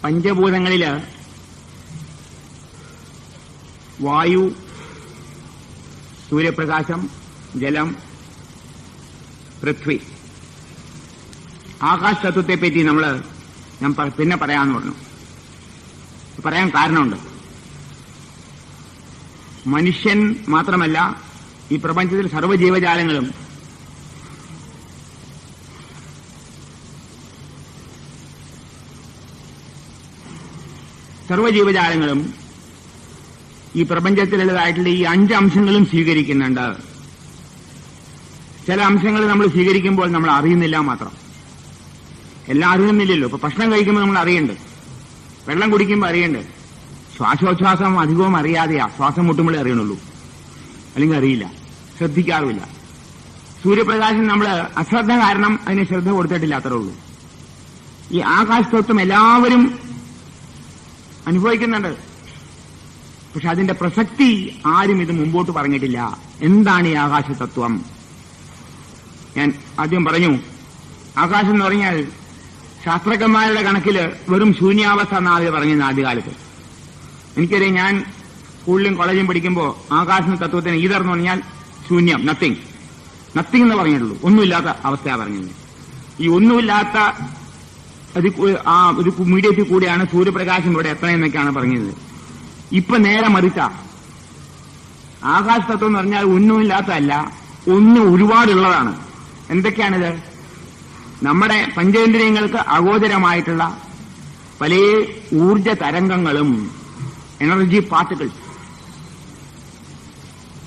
പഞ്ചഭൂതങ്ങളില് വായു, സൂര്യപ്രകാശം, ജലം, പൃഥ്വി, ആകാശ തത്വത്തെപ്പറ്റി ഞാൻ പിന്നെ പറയാമെന്ന് പറഞ്ഞു. പറയാൻ കാരണമുണ്ട്. മനുഷ്യൻ മാത്രമല്ല, ഈ പ്രപഞ്ചത്തിൽ സർവ്വജീവജാലങ്ങളും ഈ പ്രപഞ്ചത്തിലുള്ളതായിട്ടുള്ള ഈ 5 അംശങ്ങളും സ്വീകരിക്കുന്നുണ്ട്. ചില അംശങ്ങൾ നമ്മൾ സ്വീകരിക്കുമ്പോൾ നമ്മൾ അറിയുന്നില്ല മാത്രം. എല്ലാം അറിയുന്നില്ലല്ലോ. ഇപ്പൊ ഭക്ഷണം കഴിക്കുമ്പോൾ നമ്മൾ അറിയുന്നുണ്ട്, വെള്ളം കുടിക്കുമ്പോൾ അറിയുന്നുണ്ട്, ശ്വാസോച്ഛ്വാസം അധികവും അറിയാതെയാ, ശ്വാസം മുട്ടുമ്പോഴേ അറിയണുള്ളൂ, അല്ലെങ്കിൽ അറിയില്ല, ശ്രദ്ധിക്കാറുമില്ല. സൂര്യപ്രകാശം നമ്മൾ അശ്രദ്ധ കാരണം അതിന് ശ്രദ്ധ കൊടുത്തിട്ടില്ല, അത്രേ ഉള്ളൂ. ഈ ആകാശതത്വം എല്ലാവരും അനുഭവിക്കുന്നുണ്ട്. പക്ഷെ അതിന്റെ പ്രസക്തി ആരും ഇത് മുമ്പോട്ട് പറഞ്ഞിട്ടില്ല. എന്താണ് ഈ ആകാശതത്വം? ഞാൻ ആദ്യം പറഞ്ഞു, ആകാശം എന്ന് പറഞ്ഞാൽ ശാസ്ത്രജ്ഞന്മാരുടെ കണക്കില് വെറും ശൂന്യാവസ്ഥ എന്നാണ് അവർ പറഞ്ഞത് ആദ്യകാലത്ത്. എനിക്കറിയാം, ഞാൻ സ്കൂളിലും കോളേജിലും പഠിക്കുമ്പോൾ ആകാശ തത്വത്തിന് ഈതർന്ന് പറഞ്ഞാൽ ശൂന്യം, നത്തിങ് എന്ന് പറഞ്ഞിട്ടുള്ളൂ. ഒന്നുമില്ലാത്ത അവസ്ഥയാണ് പറഞ്ഞത്. ഈ ഒന്നുമില്ലാത്ത ഒരു മീഡിയത്തിൽ കൂടിയാണ് സൂര്യപ്രകാശം ഇവിടെ എത്തണമെന്നൊക്കെയാണ് പറഞ്ഞത്. ഇപ്പൊ നേരെ മറിച്ച ആകാശ തത്വം എന്ന് പറഞ്ഞാൽ ഒന്നുമില്ലാത്തതല്ല, ഒന്ന് ഒരുപാടുള്ളതാണ്. എന്തൊക്കെയാണിത്? നമ്മുടെ പഞ്ചേന്ദ്രിയങ്ങൾക്ക് അഗോചരമായിട്ടുള്ള പല ഊർജ തരംഗങ്ങളും, എനർജി പാർട്ടിക്കിൾസ്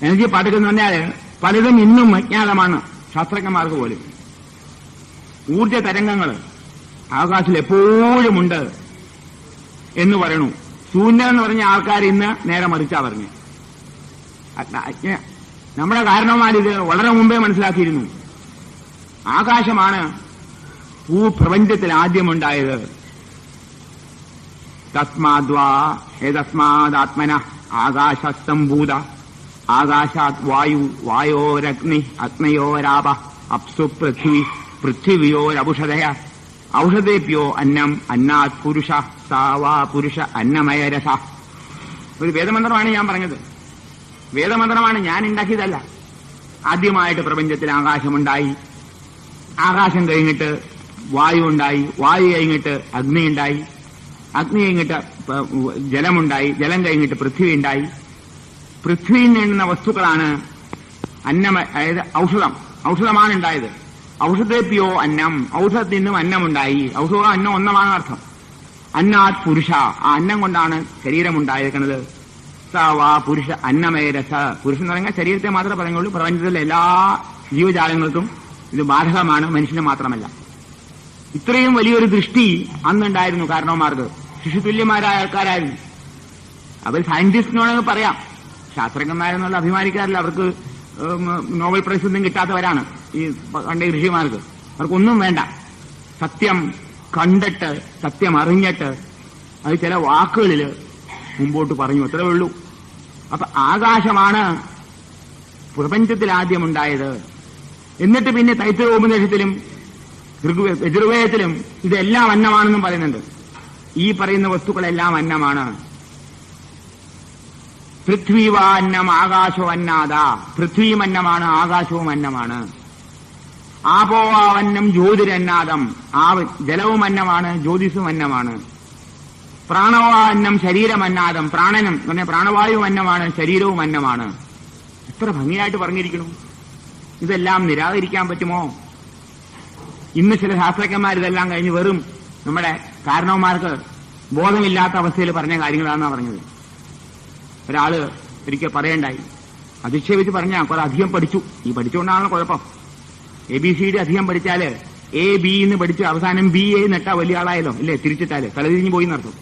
എന്ന് പറഞ്ഞാൽ പലതും ഇന്നും അജ്ഞാതമാണ് ശാസ്ത്രജ്ഞന്മാർക്ക് പോലും. ഊർജ തരംഗങ്ങൾ ആകാശത്തിൽ എപ്പോഴുമുണ്ട് എന്ന് പറയണു. ശൂന്യം എന്ന് പറഞ്ഞ ആൾക്കാർ ഇന്ന് നേരെ മറിച്ചാ പറഞ്ഞു. നമ്മുടെ കാരണവന്മാരിത് വളരെ മുമ്പേ മനസ്സിലാക്കിയിരുന്നു. ആകാശമാണ് ഭൂപ്രപഞ്ചത്തിൽ ആദ്യമുണ്ടായത്. തസ്മാദ്വാ ഏതസ്മാദാത്മന ആകാശസ്തംഭൂത ആകാശാത് വായു വായോരഗ്നി അഗ്നയോരാപ അപ്സു പൃഥ്വി പൃഥ്വിയോരൗഷധയ ഔഷധേഭ്യോ അന്നം അന്നാത് പുരുഷ സാവാ പുരുഷ അന്നമയരസ. ഒരു വേദമന്ത്രമാണ് ഞാൻ പറഞ്ഞത്. വേദമന്ത്രമാണ്, ഞാൻ ഉണ്ടാക്കിയതല്ല. ആദ്യമായിട്ട് പ്രപഞ്ചത്തിൽ ആകാശമുണ്ടായി, ആകാശം കഴിഞ്ഞിട്ട് വായു ഉണ്ടായി, വായു കഴിഞ്ഞിട്ട് അഗ്നി ഉണ്ടായി, അഗ്നി കഴിഞ്ഞിട്ട് ജലമുണ്ടായി, ജലം കഴിഞ്ഞിട്ട് പൃഥ്വി ഉണ്ടായി. പൃഥ്വിയിൽ നിന്നുന്ന വസ്തുക്കളാണ് അതായത് ഔഷധമാണ് ഉണ്ടായത്. ഔഷധേഭ്യോ അന്നം, ഔഷധത്തിൽ നിന്നും അന്നമുണ്ടായി. ഔഷധം അന്നം ഒന്നമാണ് അർത്ഥം. അന്നാത് പുരുഷ, ആ അന്നം കൊണ്ടാണ് ശരീരമുണ്ടായിരിക്കുന്നത്. സവാ പുരുഷ അന്നമയരസ. പുരുഷൻ എന്ന് പറഞ്ഞാൽ ശരീരത്തെ മാത്രമേ പറയുള്ളൂ. പ്രപഞ്ചത്തിലെ എല്ലാ ജീവജാലങ്ങൾക്കും ഇത് ബാധകമാണ്, മനുഷ്യന് മാത്രമല്ല. ഇത്രയും വലിയൊരു ദൃഷ്ടി അന്നുണ്ടായിരുന്നു കാരണവന്മാർക്ക്. ശിശുതുല്യമാരായ ആൾക്കാരായിരുന്നു അവർ. സയന്റിസ്റ്റിനോട് പറയാം, ശാസ്ത്രജ്ഞന്മാരെന്നുള്ള അഭിമാനിക്കാറില്ല. അവർക്ക് നോബൽ പ്രൈസ് ഒന്നും കിട്ടാത്തവരാണ് ഈ പണ്ടേ ഋഷിമാർക്ക്. അവർക്കൊന്നും വേണ്ട. സത്യം കണ്ടിട്ട്, സത്യം അറിഞ്ഞിട്ട് അത് ചില വാക്കുകളിൽ മുമ്പോട്ട് പറഞ്ഞു, അത്രേ ഉള്ളൂ. അപ്പൊ ആകാശമാണ് പ്രപഞ്ചത്തിൽ ആദ്യമുണ്ടായത്. എന്നിട്ട് പിന്നെ തൈത്തിരോപനിഷത്തിലും യജുർവേദത്തിലും ഇതെല്ലാം അന്നമാണെന്നും പറയുന്നുണ്ട്. ഈ പറയുന്ന വസ്തുക്കളെല്ലാം അന്നമാണ്. പൃഥ്വീവാ അന്നം ആകാശോ അന്നാദ. പൃഥ്വിയും അന്നമാണ്, ആകാശവും അന്നമാണ്. ആപോവാവന്നം ജ്യോതിരന്നാദം. ജലവും അന്നമാണ്, ജ്യോതിസും അന്നമാണ്. പ്രാണവാന്നം ശരീരമന്നാദം. പ്രാണനും പറഞ്ഞ പ്രാണവായുവും അന്നമാണ്, ശരീരവും അന്നമാണ്. എത്ര ഭംഗിയായിട്ട് പറഞ്ഞിരിക്കുന്നു. ഇതെല്ലാം നിരാകരിക്കാൻ പറ്റുമോ? ഇന്ന് ചില ശാസ്ത്രജ്ഞന്മാരിതെല്ലാം കഴിഞ്ഞ് വെറും നമ്മുടെ കാരണവന്മാർക്ക് ബോധമില്ലാത്ത അവസ്ഥയിൽ പറഞ്ഞ കാര്യങ്ങളാണെന്നാണ് പറഞ്ഞത്. ഒരാള് ഒരിക്കൽ പറയണ്ടായി, അധിക്ഷേപിച്ച് പറഞ്ഞാൽ കുറെ അധികം പഠിച്ചു. ഈ പഠിച്ചുകൊണ്ടാണല്ലോ കുഴപ്പം. ABCD അധികം പഠിച്ചാല് AB എന്ന് പഠിച്ച് അവസാനം BA നെട്ടാ വലിയ ആളായല്ലോ, ഇല്ലേ? തിരിച്ചിട്ടാല് തലതിരിഞ്ഞു പോയി നടത്തും.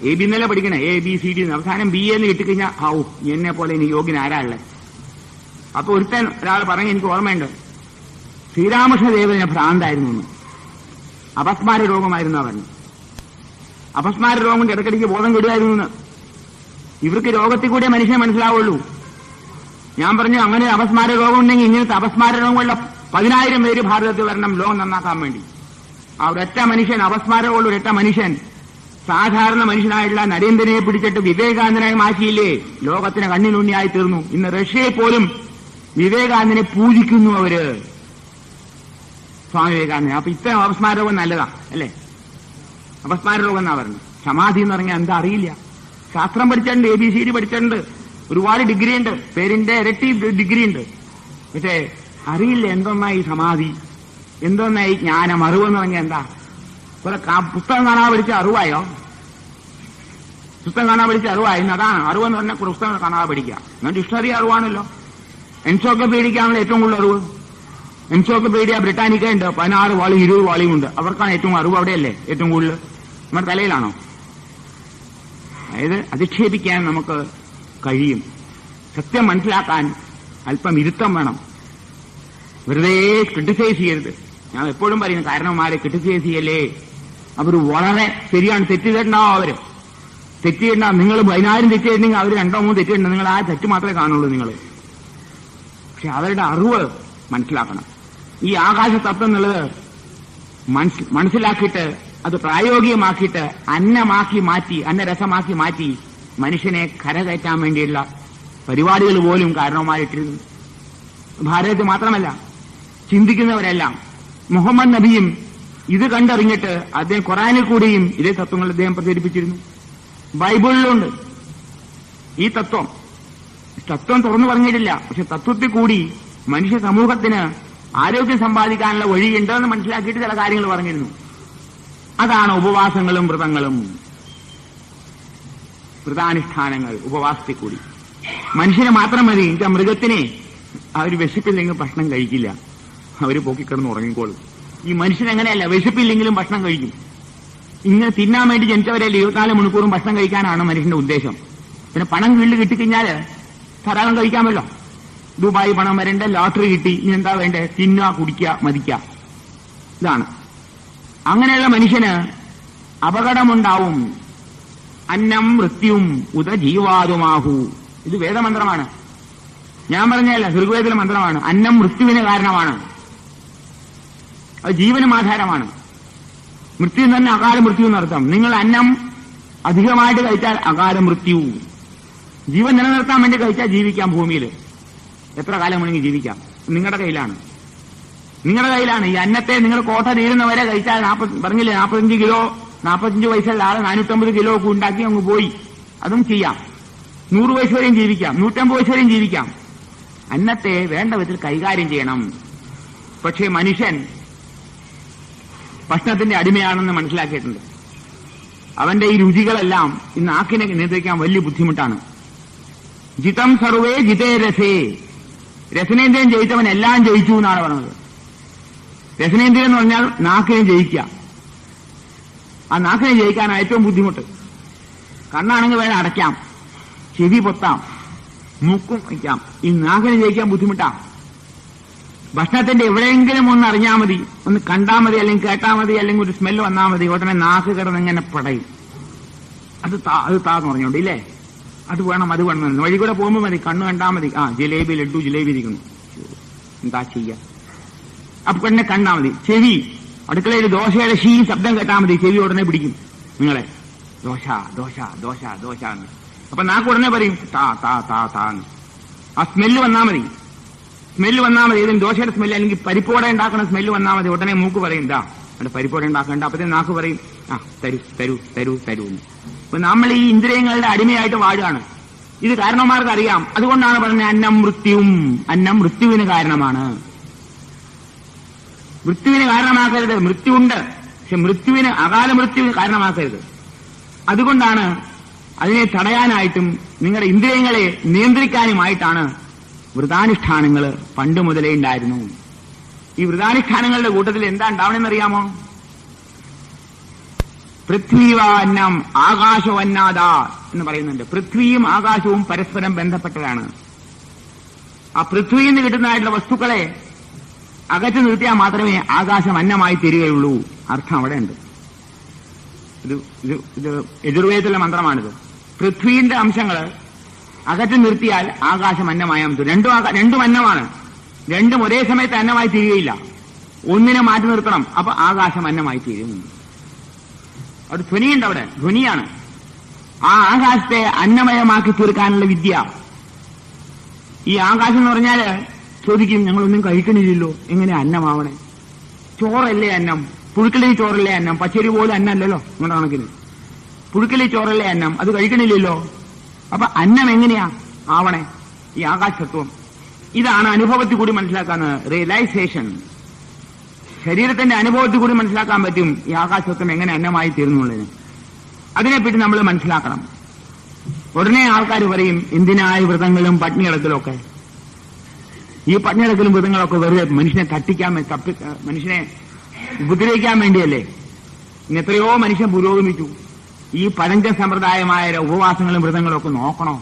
AB എന്നല്ലേ പഠിക്കണേ, ABCD അവസാനം BA എന്ന് കിട്ടിക്കഴിഞ്ഞാൽ എന്നെ പോലെ ഇനി യോഗ്യൻ ആരാളെ. അപ്പൊ ഒരാൾ പറഞ്ഞ് എനിക്ക് ഓർമ്മയുണ്ട്, ശ്രീരാമകൃഷ്ണദേവന് ഭ്രാന്തായിരുന്നു എന്ന്. അപസ്മാര രോഗമായിരുന്നു പറഞ്ഞു. അപസ്മാര രോഗം കൊണ്ട് ഇടയ്ക്കിടയ്ക്ക് ബോധം കെടുമായിരുന്നു എന്ന്. ഇവർക്ക് രോഗത്തിൽ കൂടെ മനുഷ്യനെ മനസ്സിലാവുള്ളൂ. ഞാൻ പറഞ്ഞു, അങ്ങനെ അപസ്മാര രോഗം ഉണ്ടെങ്കിൽ ഇങ്ങനത്തെ അപസ്മാര രോഗമുള്ള 10,000 പേര് ഭാരതത്തിൽ വരണം ലോകം നന്നാക്കാൻ വേണ്ടി. ആ ഒരൊറ്റ മനുഷ്യൻ, അപസ്മാരമുള്ള ഒരൊറ്റ മനുഷ്യൻ സാധാരണ മനുഷ്യനായിട്ടുള്ള നരേന്ദ്രനെ പിടിച്ചിട്ട് വിവേകാനന്ദനായി മാറ്റിയില്ലേ? ലോകത്തിന് കണ്ണിലുണ്ണിയായി തീർന്നു. ഇന്ന് റഷ്യയെ പോലും വിവേകാനന്ദനെ പൂജിക്കുന്നു അവര്, സ്വാമി വിവേകാനന്ദൻ. അപ്പൊ ഇത്തരം അപസ്മാര രോഗം നല്ലതാ അല്ലേ? അപസ്മാര രോഗം എന്നാ പറഞ്ഞു. സമാധി എന്ന് പറഞ്ഞാൽ എന്താ അറിയില്ല. ശാസ്ത്രം പഠിച്ചിട്ടുണ്ട്, ABCD പഠിച്ചിട്ടുണ്ട്, ഒരുപാട് ഡിഗ്രി ഉണ്ട്, പേരിന്റെ ഇരട്ടി ഡിഗ്രി ഉണ്ട്. പക്ഷേ അറിയില്ല എന്തൊന്നായി സമാധി, എന്തൊന്നായി ജ്ഞാനം, അറിവെന്ന് പറഞ്ഞാൽ എന്താ? കുറെ പുസ്തകം കാണാൻ പഠിച്ച അറിവായോ? പുസ്തകം കാണാൻ പഠിച്ച അറിവായി. ഇന്ന് അതാണ് അറിവെന്ന് പറഞ്ഞാൽ പുസ്തകം കാണാതെ പഠിക്കുക. എന്നാൽ ഡിക്ഷണറി അറിവാണല്ലോ. എൻസൈക്ലോപീഡിയക്കാണല്ലോ ഏറ്റവും കൂടുതൽ അറിവ്. എൻസൈക്ലോപീഡിയ ബ്രിട്ടാനിക്ക ഉണ്ട്, 16 വാളിയും 20 വാളിയും ഉണ്ട്. അവർക്കാണ് ഏറ്റവും അറിവ്. അവിടെയല്ലേ ഏറ്റവും കൂടുതൽ? നമ്മുടെ തലയിലാണോ? അതായത് അധിക്ഷേപിക്കാൻ നമുക്ക് കഴിയും. സത്യം മനസ്സിലാക്കാൻ അല്പം ഇരുത്തം വേണം. വെറുതെ ക്രിട്ടിസൈസ് ചെയ്യരുത്. ഞാൻ എപ്പോഴും പറയുന്നു, കാരണവന്മാരെ ക്രിട്ടിസൈസ് ചെയ്യല്ലേ. അവർ വളരെ ശരിയാണ്, തെറ്റിയിട്ടുണ്ടാവും. അവര് തെറ്റിയിട്ടുണ്ടാവും. നിങ്ങൾ 10,000 തെറ്റിയിട്ടുണ്ടെങ്കിൽ അവർ 2 3 തെറ്റിയിട്ടുണ്ട്. നിങ്ങൾ ആ തെറ്റ് മാത്രമേ കാണുള്ളൂ നിങ്ങൾ. പക്ഷെ അവരുടെ അറിവ് മനസ്സിലാക്കണം. ഈ ആകാശ തത്വം എന്നുള്ളത് മനസ്സിലാക്കിയിട്ട് അത് പ്രായോഗികമാക്കിയിട്ട് അന്നമാക്കി മാറ്റി, അന്നരസമാക്കി മാറ്റി മനുഷ്യനെ കരകയറ്റാൻ വേണ്ടിയുള്ള പരിപാടികൾ പോലും കാരണവന്മാരിട്ടിരുന്നു. ഭാരതത്തിൽ മാത്രമല്ല, ചിന്തിക്കുന്നവരെല്ലാം. മുഹമ്മദ് നബിയും ഇത് കണ്ടറിഞ്ഞിട്ട് അദ്ദേഹം ഖുർആനിൽ കൂടിയും ഇതേ തത്വങ്ങൾ അദ്ദേഹം പ്രചരിപ്പിച്ചിരുന്നു. ബൈബിളിലുണ്ട് ഈ തത്വം. തത്വം തുറന്നു പറഞ്ഞിട്ടില്ല, പക്ഷെ തത്വത്തിൽ കൂടി മനുഷ്യ സമൂഹത്തിന് ആരോഗ്യം സമ്പാദിക്കാനുള്ള വഴിയുണ്ടെന്ന് മനസ്സിലാക്കിയിട്ട് ചില കാര്യങ്ങൾ പറഞ്ഞിരുന്നു. അതാണ് ഉപവാസങ്ങളും വ്രതങ്ങളും, വ്രതാനുഷ്ഠാനങ്ങൾ. ഉപവാസത്തിൽ കൂടി മനുഷ്യന് മാത്രം മതി. എന്നുവെച്ചാൽ മൃഗത്തിനെ അവർ വിശപ്പില്ലെങ്കിൽ ഭക്ഷണം കഴിക്കില്ല, അവര് പൊക്കിക്കിടന്ന് ഉറങ്ങിക്കോളും. ഈ മനുഷ്യനെങ്ങനെയല്ല, വിശപ്പില്ലെങ്കിലും ഭക്ഷണം കഴിക്കും. ഇങ്ങനെ തിന്നാൻ വേണ്ടി ജനിച്ചവരല്ലേ 24 മണിക്കൂറും ഭക്ഷണം കഴിക്കാനാണ് മനുഷ്യന്റെ ഉദ്ദേശം. പിന്നെ പണം വീട്ടിൽ കിട്ടിക്കഴിഞ്ഞാൽ ധാരാളം കഴിക്കാമല്ലോ. ദുബായ് പണം വരേണ്ട, ലോട്ടറി കിട്ടി, ഇനി എന്താ വേണ്ടേ? തിന്നുക, കുടിക്കുക, മതിക്കുക. ഇതാണ്. അങ്ങനെയുള്ള മനുഷ്യന് അപകടമുണ്ടാവും. അന്നം മൃത്യും ഉദ ജീവാതുമാഹു. ഇത് വേദമന്ത്രമാണ്. ഞാൻ പറഞ്ഞല്ല, ഋഗ്വേദത്തിലെ മന്ത്രമാണ്. അന്നം മൃത്യുവിന് കാരണമാണ്, അത് ജീവനും ആധാരമാണ്. മൃത്യു തന്നെ അകാല മൃത്യു എന്നർത്ഥം. നിങ്ങൾ അന്നം അധികമായിട്ട് കഴിച്ചാൽ അകാല മൃത്യു. ജീവൻ നിലനിർത്താൻ വേണ്ടി കഴിച്ചാൽ ജീവിക്കാം. ഭൂമിയിൽ എത്ര കാലം വേണമെങ്കിൽ ജീവിക്കാം. നിങ്ങളുടെ കയ്യിലാണ്, നിങ്ങളുടെ കയ്യിലാണ്. ഈ അന്നത്തെ നിങ്ങൾ കോട്ട തീരുന്നവരെ കഴിച്ചാൽ പറഞ്ഞില്ലേ, 45 കിലോ 45 വയസ്സുള്ള ആള് 450 കിലോ ഒക്കെ ഉണ്ടാക്കി അങ്ങ് പോയി. അതും ചെയ്യാം. 100 വയസ്സ് വരെയും ജീവിക്കാം, 150 വയസ്സ് വരെയും ജീവിക്കാം. അന്നത്തെ വേണ്ട വിധത്തിൽ കൈകാര്യം ചെയ്യണം. പക്ഷേ മനുഷ്യൻ ഭക്ഷണത്തിന്റെ അടിമയാണെന്ന് മനസ്സിലാക്കിയിട്ടുണ്ട്. അവന്റെ ഈ രുചികളെല്ലാം ഇന്ന് നാക്കിനെ നിയന്ത്രിക്കാൻ വലിയ ബുദ്ധിമുട്ടാണ്. ജിതം സർവേ ജിതേ രസേ. രസനേന്ദ്രിയം ജയിച്ചവൻ എല്ലാം ജയിച്ചു എന്നാണ് പറഞ്ഞത്. രസനേന്ദ്രിയം എന്ന് പറഞ്ഞാൽ നാക്കിനെ ജയിക്കുക. ആ നാക്കിനെ ജയിക്കാനാണ് ഏറ്റവും ബുദ്ധിമുട്ട്. കണ്ണാണെങ്കിൽ വേണം അടയ്ക്കാം, ചെവി പൊത്താം, മൂക്കും വയ്ക്കാം. ഈ നാക്കിനെ ജയിക്കാൻ ബുദ്ധിമുട്ടാ. ഭക്ഷണത്തിന്റെ എവിടെയെങ്കിലും ഒന്ന് അറിഞ്ഞാൽ മതി, ഒന്ന് കണ്ടാൽ മതി, അല്ലെങ്കിൽ കേട്ടാൽ മതി, അല്ലെങ്കിൽ ഒരു സ്മെല്ല് വന്നാൽ മതി, ഉടനെ നാക്ക് കിടന്ന് ഇങ്ങനെ പടയും. അത് താന്ന് പറഞ്ഞോണ്ട് ഇല്ലേ, അത് വേണം അത് വേണം. വഴി കൂടെ പോകുമ്പോൾ മതി, കണ്ണ് കണ്ടാൽ മതി, ആ ജിലേബി ലഡു ജിലേബി ഇരിക്കുന്നു, എന്താ ചെയ്യുക. അപ്പൊ പെണ്ണെ കണ്ടാൽ മതി. ചെവി, അടുക്കളയിൽ ദോശയുടെ ശബ്ദം കേട്ടാൽ മതി, ചെവി ഉടനെ പിടിക്കും നിങ്ങളെ. ദോശ ദോശ ദോശ ദോശ എന്ന്. അപ്പൊ നാക്ക് ഉടനെ പറയും താ താ താ താന്ന്. ആ സ്മെല്ല് വന്നാൽ മതി, സ്മെല്ല് വന്നാൽ മതി. ഏതെങ്കിലും ദോശയുടെ സ്മെല്ല് അല്ലെങ്കിൽ പരിപ്പോട ഉണ്ടാക്കുന്ന സ്മെല്ല് വന്നാൽ മതി, ഉടനെ മൂക്ക് പറയും എന്താ അവിടെ പരിപ്പോട ഉണ്ടാക്കണ്ട. അപ്പത്തേ നാക്ക് പറയും ആ തരൂ തരൂ തരൂ തരൂ എന്ന്. അപ്പൊ നമ്മൾ ഈ ഇന്ദ്രിയങ്ങളുടെ അടിമയായിട്ട് വാഴുകയാണ്. ഇത് കാരണവന്മാർക്ക് അറിയാം. അതുകൊണ്ടാണ് പറഞ്ഞത് അന്നം മൃത്യും. അന്നം മൃത്യുവിന് കാരണമാണ്. മൃത്യുവിന് കാരണമാക്കരുത്. മൃത്യുണ്ട്, പക്ഷെ മൃത്യുവിന് അകാല മൃത്യുവിന് കാരണമാക്കരുത്. അതുകൊണ്ടാണ് അതിനെ തടയാനായിട്ടും നിങ്ങളുടെ ഇന്ദ്രിയങ്ങളെ നിയന്ത്രിക്കാനുമായിട്ടാണ് വ്രതാനുഷ്ഠാനങ്ങൾ പണ്ട് മുതലേ ഉണ്ടായിരുന്നു. ഈ വ്രതാനുഷ്ഠാനങ്ങളുടെ കൂട്ടത്തിൽ എന്താ ഉണ്ടാവണമെന്നറിയാമോ? പൃഥ്വീവാന്നം ആകാശവന്നാദ എന്ന് പറയുന്നുണ്ട്. പൃഥ്വിയും ആകാശവും പരസ്പരം ബന്ധപ്പെട്ടതാണ്. ആ പൃഥ്വിയിൽ നിന്ന് കിട്ടുന്നതായിട്ടുള്ള വസ്തുക്കളെ അകറ്റി നിർത്തിയാൽ മാത്രമേ ആകാശം അന്നമായി തീരുകയുള്ളൂ. അർത്ഥം അവിടെ ഉണ്ട്. ഇത് യജുർവേദത്തിലെ മന്ത്രമാണിത്. പൃഥ്വിന്റെ അംശങ്ങൾ അകറ്റി നിർത്തിയാൽ ആകാശം അന്നമായാൽ രണ്ടും അന്നമാണ്. രണ്ടും ഒരേ സമയത്ത് അന്നമായി തീരുകയില്ല. ഒന്നിനെ മാറ്റി നിർത്തണം, അപ്പൊ ആകാശം അന്നമായി തീരും. അവിടെ ധ്വനിയുണ്ട്, അവിടെ ധ്വനിയാണ്. ആ ആകാശത്തെ അന്നമയമാക്കി തീർക്കാനുള്ള വിദ്യ. ഈ ആകാശം എന്ന് പറഞ്ഞാൽ ചോദിക്കും, ഞങ്ങളൊന്നും കഴിക്കണില്ലല്ലോ, എങ്ങനെ അന്നമാവണേ? ചോറല്ലേ അന്നം, പുഴുക്കലി ചോറല്ലേ അന്നം, പച്ചരി പോലും അന്നല്ലല്ലോ നിങ്ങളുടെ കണക്കിന്. പുഴുക്കലി ചോറല്ലേ അന്നം, അത് കഴിക്കണില്ലല്ലോ. അപ്പൊ അന്നം എങ്ങനെയാ ആവണേ? ഈ ആകാശത്വം. ഇതാണ് അനുഭവത്തിൽ കൂടി മനസ്സിലാക്കാവുന്നത്, റിയലൈസേഷൻ. ശരീരത്തിന്റെ അനുഭവത്തിൽ കൂടി മനസ്സിലാക്കാൻ പറ്റും ഈ ആകാശത്വം എങ്ങനെ അന്നമായി തീർന്നുള്ളതിന്. അതിനെപ്പറ്റി നമ്മൾ മനസ്സിലാക്കണം. ഉടനെ ആൾക്കാർ പറയും, എന്തിനായി വ്രതങ്ങളും പട്ടിണി കിടക്കലും ഒക്കെ? ഈ പട്ടിണി കിടക്കലും വ്രതങ്ങളൊക്കെ വെറുതെ മനുഷ്യനെ തട്ടിക്കാൻ, മനുഷ്യനെ ഉപദ്രവിക്കാൻ വേണ്ടിയല്ലേ? ഇന്ന് എത്രയോ മനുഷ്യൻ പുരോഗമിച്ചു. ഈ പഴഞ്ചൻ സമ്പ്രദായമായ ഉപവാസങ്ങളും വ്രതങ്ങളും ഒക്കെ നോക്കണോ?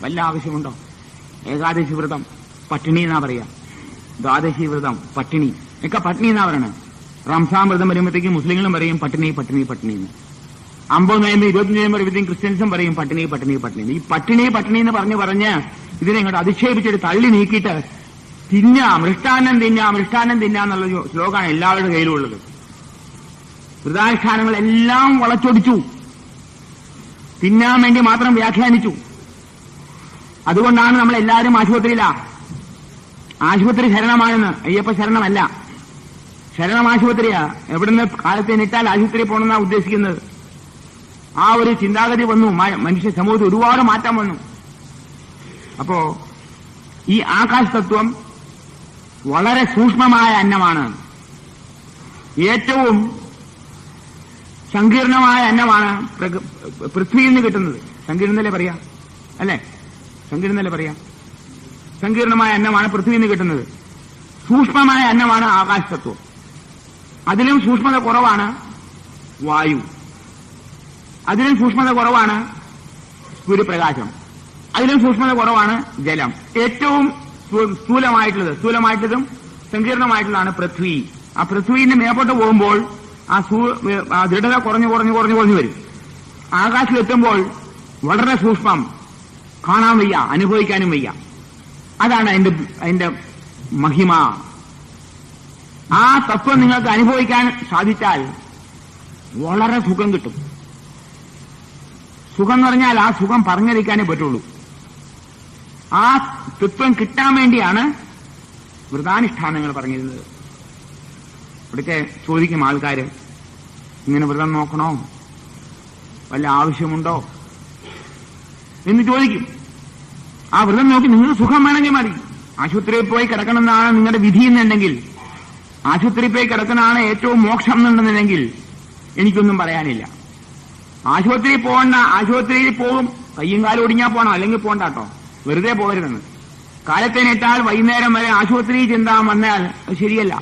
വല്ല ആവശ്യമുണ്ടോ? ഏകാദശി വ്രതം പട്ടിണി എന്നാ പറയാ, ദ്വാദശി വ്രതം പട്ടിണി ഒക്കെ പട്ടിണി എന്നാ പറയണേ. റംസാൻ വ്രതം വരുമ്പോഴത്തേക്കും മുസ്ലിങ്ങളും പറയും പട്ടിണി പട്ടിണി പട്ടിണി എന്ന്. 50 നോയമ്പ് 25 നോയമ്പ് വരുമ്പോഴത്തേക്കും ക്രിസ്ത്യൻസും പറയും പട്ടിണി പട്ടിണി പട്ടിണി. ഈ പട്ടിണി പട്ടിണി എന്ന് പറഞ്ഞ് ഇതിനെ ഇങ്ങോട്ട് അധിക്ഷേപിച്ചിട്ട് തള്ളി നീക്കിയിട്ട് തിന്നാം, മൃഷ്ടാന്നം തിന്നാം, മൃഷ്ടാന്നം തിന്നാന്നുള്ള ശ്ലോകമാണ് എല്ലാവരുടെ കയ്യിലുള്ളത്. വ്രതാനുഷ്ഠാനങ്ങളെല്ലാം വളച്ചൊടിച്ചു, തിന്നാൻ വേണ്ടി മാത്രം വ്യാഖ്യാനിച്ചു. അതുകൊണ്ടാണ് നമ്മളെല്ലാവരും ആശുപത്രിയിലാ. ആശുപത്രി ശരണമാണെന്ന്. അയ്യപ്പ ശരണമല്ല, ശരണം ആശുപത്രിയാ. എവിടുന്ന് കാലത്തെ നിട്ടാൽ ആശുപത്രി പോകണമെന്നാണ് ഉദ്ദേശിക്കുന്നത്. ആ ഒരു ചിന്താഗതി വന്നു. മനുഷ്യ സമൂഹത്തിൽ ഒരുപാട് മാറ്റം വന്നു. അപ്പോ ഈ ആകാശതത്വം വളരെ സൂക്ഷ്മമായ അന്നമാണ്. ഏറ്റവും സങ്കീർണമായ അന്നമാണ് പൃഥ്വിയിൽ നിന്ന് കിട്ടുന്നത്. സങ്കീർണല്ലേ പറയാ, അല്ലേ? സങ്കീർണല്ലേ പറയാ. സങ്കീർണമായ അന്നമാണ് പൃഥ്വിയിൽ നിന്ന് കിട്ടുന്നത്. സൂക്ഷ്മമായ അന്നമാണ് ആകാശതത്വം. അതിലും സൂക്ഷ്മത കുറവാണ് വായു, അതിലും സൂക്ഷ്മത കുറവാണ് സൂര്യപ്രകാശം, അതിലും സൂക്ഷ്മത കുറവാണ് ജലം. ഏറ്റവും സ്ഥൂലമായിട്ടുള്ളതും സങ്കീർണമായിട്ടുള്ളതാണ് പൃഥ്വി. ആ പൃഥ്വിന്റെ മേപ്പോട്ട് പോകുമ്പോൾ ആ ദൃഢത കുറഞ്ഞു കുറഞ്ഞു കുറഞ്ഞു കുറഞ്ഞു വരും. ആകാശത്തെത്തുമ്പോൾ വളരെ സൂക്ഷ്മം, കാണാൻ വയ്യ, അനുഭവിക്കാനും വയ്യ. അതാണ് അതിന്റെ മഹിമ. ആ തത്വം നിങ്ങൾക്ക് അനുഭവിക്കാൻ സാധിച്ചാൽ വളരെ സുഖം കിട്ടും. സുഖം എന്ന് പറഞ്ഞാൽ ആ സുഖം പറഞ്ഞറിയിക്കാനേ പറ്റുള്ളൂ. ആ തത്വം കിട്ടാൻ വേണ്ടിയാണ് വ്രതാനുഷ്ഠാനങ്ങൾ പറഞ്ഞിരുന്നത്. ഇവിടുത്തെ ചോദിക്കും ആൾക്കാര്, ഇങ്ങനെ വ്രതം നോക്കണോ, വല്ല ആവശ്യമുണ്ടോ എന്ന് ചോദിക്കും. ആ വ്രതം നോക്കി നിങ്ങൾക്ക് സുഖം വേണമെങ്കിൽ മതി. ആശുപത്രിയിൽ പോയി കിടക്കണമെന്നാണ് നിങ്ങളുടെ വിധി എന്നുണ്ടെങ്കിൽ, ആശുപത്രിയിൽ പോയി കിടക്കുന്നതാണ് ഏറ്റവും മോക്ഷം എന്നുണ്ടെന്നുണ്ടെങ്കിൽ എനിക്കൊന്നും പറയാനില്ല. ആശുപത്രിയിൽ പോകണ്ട, ആശുപത്രിയിൽ പോകും, കയ്യും കാലും ഒടിഞ്ഞാൽ പോകണം, അല്ലെങ്കിൽ പോകണ്ട കേട്ടോ, വെറുതെ പോകരുതെന്ന്. കാലത്തിനിട്ടാൽ വൈകുന്നേരം വരെ ആശുപത്രിയിൽ ചിന്താൻ വന്നാൽ അത് ശരിയല്ല.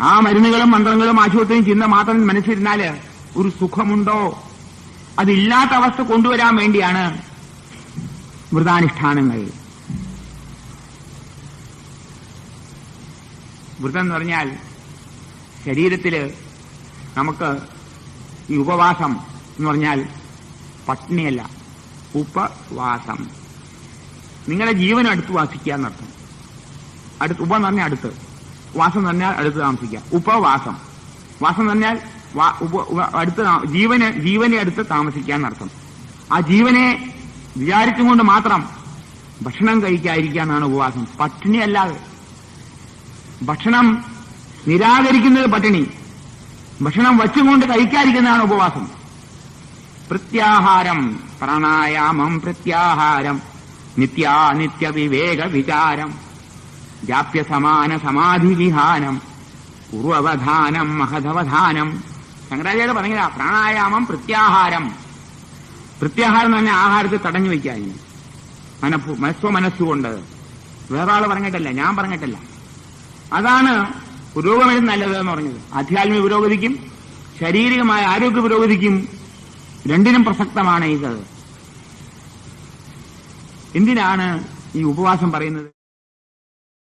ആ മരുന്നുകളും മന്ത്രങ്ങളും ആശുപത്രിയും ചിന്ത മാത്രം മനസ്സിരുന്നാല് ഒരു സുഖമുണ്ടോ? അതില്ലാത്ത അവസ്ഥ കൊണ്ടുവരാൻ വേണ്ടിയാണ് വ്രതാനുഷ്ഠാനങ്ങൾ. വ്രതം എന്ന് പറഞ്ഞാൽ ശരീരത്തില് നമുക്ക് ഈ ഉപവാസം എന്ന് പറഞ്ഞാൽ പട്ടിണിയല്ല, ഉപവാസം. നിങ്ങളുടെ ജീവനും അടുത്ത് വാസിക്കുക എന്നർത്ഥം. ഉപ എന്ന് പറഞ്ഞാൽ അടുത്ത്, വാസം എന്ന് പറഞ്ഞാൽ അടുത്ത് താമസിക്കുക. ഉപവാസം, വാസം എന്ന് പറഞ്ഞാൽ അടുത്ത്, ജീവനെ അടുത്ത് താമസിക്കുക എന്നർത്ഥം. ആ ജീവനെ വിചാരിച്ചുകൊണ്ട് മാത്രം ഭക്ഷണം കഴിക്കാതിരിക്കുക എന്നാണ് ഉപവാസം. പട്ടിണിയല്ലാതെ. ഭക്ഷണം നിരാകരിക്കുന്നത് പട്ടിണി, ഭക്ഷണം വച്ചുകൊണ്ട് കഴിക്കാതിരിക്കുന്നതാണ് ഉപവാസം. പ്രത്യാഹാരം, പ്രാണായാമം പ്രത്യാഹാരം, നിത്യാനിത്യ വിവേക വിചാരം, ജാപ്യ സമാന സമാധി വിഹാനം, പൂർവവധാനം മഹധവധാനം. ശങ്കരാചാര്യ പറഞ്ഞതാ പ്രാണായാമം പ്രത്യാഹാരം. പ്രത്യാഹാരം എന്ന് പറഞ്ഞാൽ ആഹാരത്തെ തടഞ്ഞു വയ്ക്കാൻ, മനസ്സുകൊണ്ട്. വേറെ ആള് പറഞ്ഞിട്ടല്ല, ഞാൻ പറഞ്ഞിട്ടല്ല. അതാണ് പുരോഗമനം നല്ലതെന്ന് പറഞ്ഞത്. ആധ്യാത്മിക പുരോഗതിക്കും ശാരീരികമായ ആരോഗ്യ പുരോഗതിക്കും രണ്ടിനും പ്രസക്തമാണ് ഇത്. എന്തിനാണ് ഈ ഉപവാസം പറയുന്നത്?